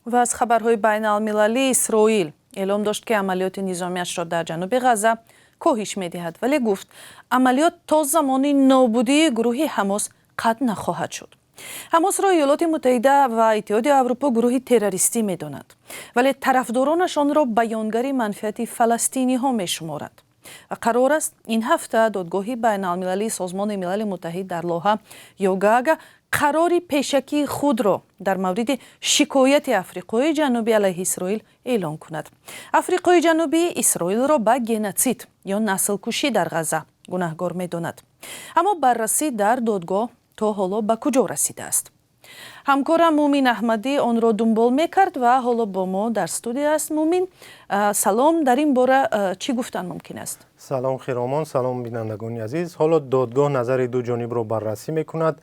و از خبرهای بین المللی اسرائیل اعلام داشت که عملیات نظامیش را در جنوب غزه کاهش می‌دهد، ولی گفت عملیات تا زمان نابودی گروه حماس قطع نخواهد شد. حماس را ایالات متحده و اتحادیه اروپا گروه تروریستی می‌داند، ولی طرفدارانش آن را بیانگر منفعت فلسطینی‌ها می‌شمارند. و قرار است این هفته دادگاه بین المللی سازمان ملل متحد در لاهه یوگاگ قرار پیشکی خود را در مورد شکایت آفریقای جنوبی علیه اسرائیل اعلام کند. آفریقای جنوبی اسرائیل را به گنوسید یا نسل کشی در غزه گناهکار می‌داند. اما بررسی در دادگاه تا حالا به کجا رسیده است؟ همکارم مومین احمدی آن را دنبال میکرد و حالا با ما در استودیو است. مومین سلام، در این باره چی گفتن ممکن است؟ سلام خیرامان، سلام بینندگان عزیز. حالا دادگاه نظر دو جانب را بررسی میکند.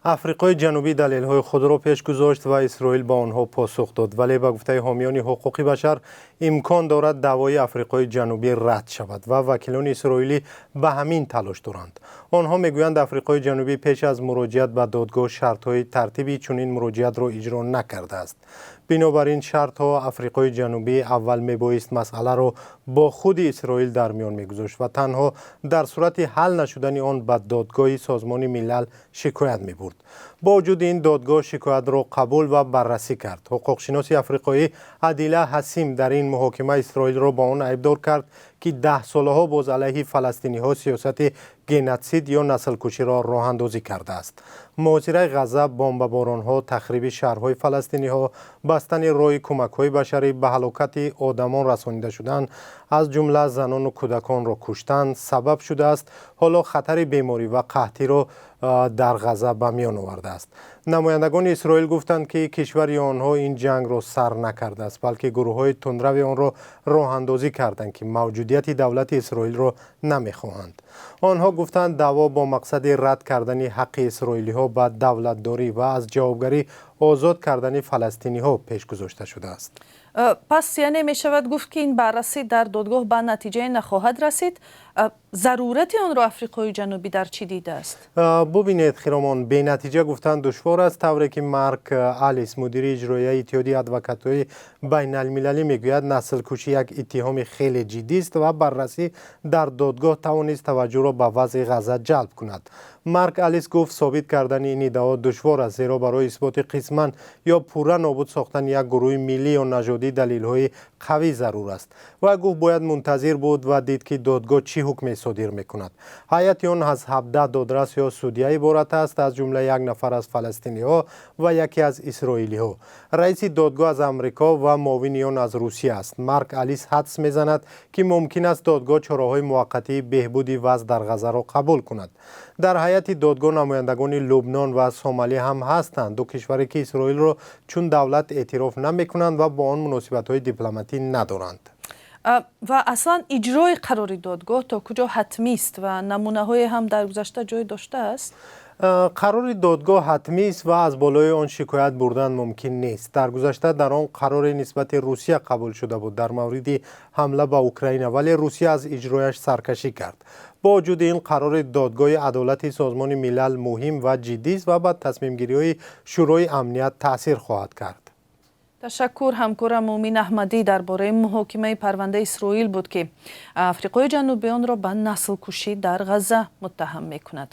آفریقای جنوبی دلیل‌های خود را پیش گذاشت و اسرائیل با آنها پاسخ داد، ولی به گفته حامیان حقوق بشر امکان دارد دعوای آفریقای جنوبی رد شود و وکیلان اسرائیلی به همین تلاش دارند. آنها میگویند آفریقای جنوبی پیش از مراجعت به دادگاه شرط‌های ترتیبی چنین مراجعت را اجرا نکرده است. بنابراین شرط‌ها آفریقای جنوبی اول میبایست مسئله را با خود اسرائیل در میان میگذاشت و تنها در صورت حل نشدن آن به دادگاه سازمان ملل شکایت میبرد. با وجود این دادگاه شکایت را قبول و بررسی کرد. حقوقشناس آفریقایی عادل حسیم در این محاکمه اسرائیل را با آن ایبدار کرد که 10 سالها باز علیه فلسطینی‌ها سیاست گنوسید یا نسل کشی را راه اندازی کرده است. ماجرای غزه، بمباران‌ها، تخریب شهرهای فلسطینی‌ها، بستن راه کمک‌های بشری، به هلاکت آدمان رسانیده شدن، از جمله زنان و کودکان را کشتن سبب شده است. حالا خطر بیماری و قحطی را در غزه به میان آورده است. نمایندگان اسرائیل گفتند که کشور آنها این جنگ را سر نکرده است، بلکه گروه‌های تندرو آن را راه اندازی کردند که موجودیت دولت اسرائیل را نمی‌خواهند. آنها گفتند دعوا با مقصد رد کردن حق اسرائیلی‌ها به دولتداری و از جوابگری آزاد کردن فلسطینی‌ها پیش گذاشته شده است. پس یعنی می شود گفت که این بررسی در دادگاه به نتیجه نخواهد رسید. ضرورت آن را آفریقای جنوبی در چی دیده است؟ ببینید خیرامان، به نتیجه گفتن دشوار است، طوری که مارک آلیس مدیر اجرایی اتحادیه ادوکات‌های بین المللی میگوید نسل کشی یک اتهام خیلی جدی است و بررسی در دادگاه توانست توجه را به وضع غزه جلب کند. مارک آلیس گفت ثابت کردن این ادعا دشوار است، زیرا برای اثبات قسماً یا پورا نابود ساختن یک گروه ملی یا نژادی دلیل‌های قوی ضرور است و گفت باید منتظر بود و دید که دادگاه چی حکم صادر می‌کند. هیئت آن از 17 دادرس یا سودیه عبارت است، از جمله یک نفر از فلسطینی‌ها و یکی از اسرائیلی‌ها. رئیس دادگاه از آمریکا و معاون آن از روسیه است. مارک آلیس حدس می‌زند که ممکن است دادگاه چاره‌های موقتی بهبود وضع در غزه را قبول کند. در هیئت دادگاه نمایندگان لبنان و سومالی هم هستند، دو کشوری که اسرائیل را چون دولت اعتراف نمی‌کنند و با آن مناسبت‌های دیپلماتی ندارند. و اصلا اجرای قرار دادگاه تا کجا حتمی است و نمونه‌های هم در گذشته جای داشته است؟ قرار دادگاه حتمی است و از بالای آن شکایت بردن ممکن نیست. در گذشته در آن قرار نسبت روسیه قبول شده بود در مورد حمله به اوکراین، ولی روسیه از اجرایش سرکشی کرد. با وجود این قرار دادگاه عدالت سازمان ملل مهم و جدی است و به تصمیم گیری شورای امنیت تاثیر خواهد کرد. تشکر. همکارم مومین احمدی درباره محاکمه پرونده اسرائیل بود که آفریقای جنوبی آن را به نسل کشی در غزه متهم می‌کند.